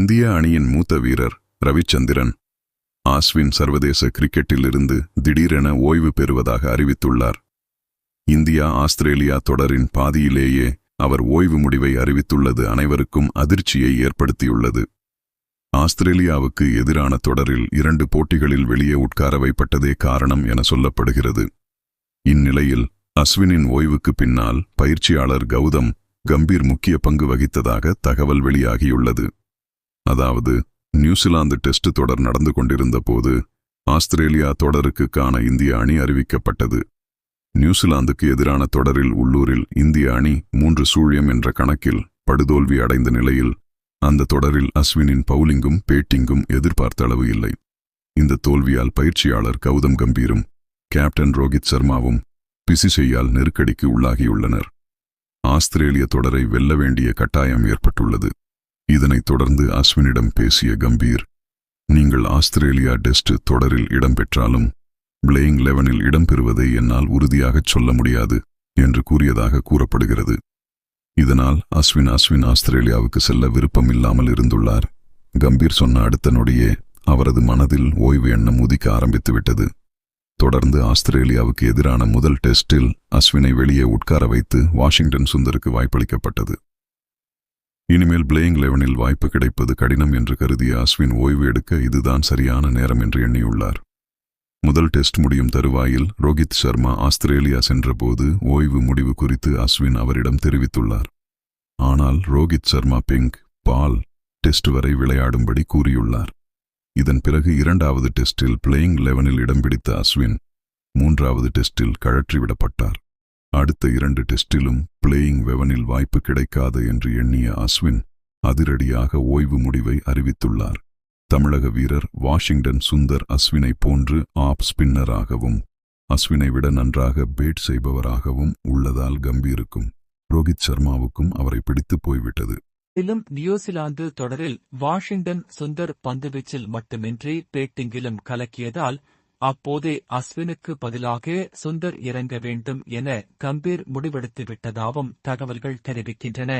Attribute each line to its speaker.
Speaker 1: இந்திய அணியின் மூத்த வீரர் ரவிச்சந்திரன் ஆஸ்வின் சர்வதேச கிரிக்கெட்டிலிருந்து திடீரென ஓய்வு பெறுவதாக அறிவித்துள்ளார். இந்தியா ஆஸ்திரேலியா தொடரின் பாதியிலேயே அவர் ஓய்வு முடிவை அறிவித்துள்ளது அனைவருக்கும் அதிர்ச்சியை ஏற்படுத்தியுள்ளது. ஆஸ்திரேலியாவுக்கு எதிரான தொடரில் 2 போட்டிகளில் வெளியே உட்கார வைப்பட்டதே காரணம் என சொல்லப்படுகிறது. இந்நிலையில் அஸ்வினின் ஓய்வுக்கு பின்னால் பயிற்சியாளர் கௌதம் கம்பீர் முக்கிய பங்கு வகித்ததாக தகவல் வெளியாகியுள்ளது. அதாவது, நியூசிலாந்து டெஸ்ட் தொடர் நடந்து கொண்டிருந்த போது ஆஸ்திரேலியா தொடருக்கான இந்திய அணி அறிவிக்கப்பட்டது. நியூசிலாந்துக்கு எதிரான தொடரில் உள்ளூரில் இந்திய அணி 3-0 என்ற கணக்கில் படுதோல்வி அடைந்த நிலையில் அந்த தொடரில் அஸ்வினின் பவுலிங்கும் பேட்டிங்கும் எதிர்பார்த்த அளவு இல்லை. இந்த தோல்வியால் பயிற்சியாளர் கௌதம் கம்பீரும் கேப்டன் ரோஹித் சர்மாவும் பிசிசையால் நெருக்கடிக்கு உள்ளாகியுள்ளனர். ஆஸ்திரேலிய தொடரை வெல்ல வேண்டிய கட்டாயம் ஏற்பட்டுள்ளது. இதனைத் தொடர்ந்து அஸ்வினிடம் பேசிய கம்பீர், நீங்கள் ஆஸ்திரேலியா டெஸ்ட் தொடரில் இடம்பெற்றாலும் பிளேயிங் 11இல் இடம்பெறுவதை என்னால் உறுதியாகச் சொல்ல முடியாது என்று கூறியதாக கூறப்படுகிறது. இதனால் அஸ்வின் ஆஸ்திரேலியாவுக்கு செல்ல விருப்பமில்லாமல் இருந்துள்ளார். கம்பீர் சொன்ன அடுத்த நொடியே அவரது மனதில் ஓய்வு எண்ணம் உதிக்க ஆரம்பித்துவிட்டது. தொடர்ந்து ஆஸ்திரேலியாவுக்கு எதிரான முதல் டெஸ்டில் அஸ்வினை வெளியே உட்கார வைத்து வாஷிங்டன் சுந்தருக்கு வாய்ப்பளிக்கப்பட்டது. இனிமேல் பிளேயிங் 11இல் வாய்ப்பு கிடைப்பது கடினம் என்று கருதிய அஸ்வின் ஓய்வு எடுக்க இதுதான் சரியான நேரம் என்று எண்ணியுள்ளார். முதல் டெஸ்ட் முடியும் தருவாயில் ரோஹித் சர்மா ஆஸ்திரேலியா சென்றபோது ஓய்வு முடிவு குறித்து அஸ்வின் அவரிடம் தெரிவித்துள்ளார். ஆனால் ரோஹித் சர்மா பால் டெஸ்ட் வரை விளையாடும்படி கூறியுள்ளார். இதன் பிறகு 2வது டெஸ்டில் பிளேயிங் 11இல் இடம் பிடித்த அஸ்வின் 3வது டெஸ்டில் கழற்றிவிடப்பட்டார். அடுத்த 2 டெஸ்டிலும் பிளேயிங் 11இல் வாய்ப்பு கிடைக்காது என்று எண்ணிய அஸ்வின் அதிரடியாக ஓய்வு முடிவை அறிவித்துள்ளார். தமிழக வீரர் வாஷிங்டன் சுந்தர் அஸ்வினை போன்று ஆப் ஸ்பின்னராகவும் அஸ்வினை விட நன்றாக பேட் செய்பவராகவும் உள்ளதால் கம்பீருக்கும் ரோஹித் சர்மாவுக்கும் அவரை பிடித்து போய்விட்டது.
Speaker 2: மேலும் நியூசிலாந்து தொடரில் வாஷிங்டன் சுந்தர் பந்துவீச்சில் மட்டுமின்றி பேட்டிங்கிலும் கலக்கியதால் அப்போதே அஸ்வினுக்கு பதிலாக சுந்தர் இறங்க வேண்டும் என கம்பீர் முடிவெடுத்துவிட்டதாகவும் தகவல்கள் தெரிவிக்கின்றன.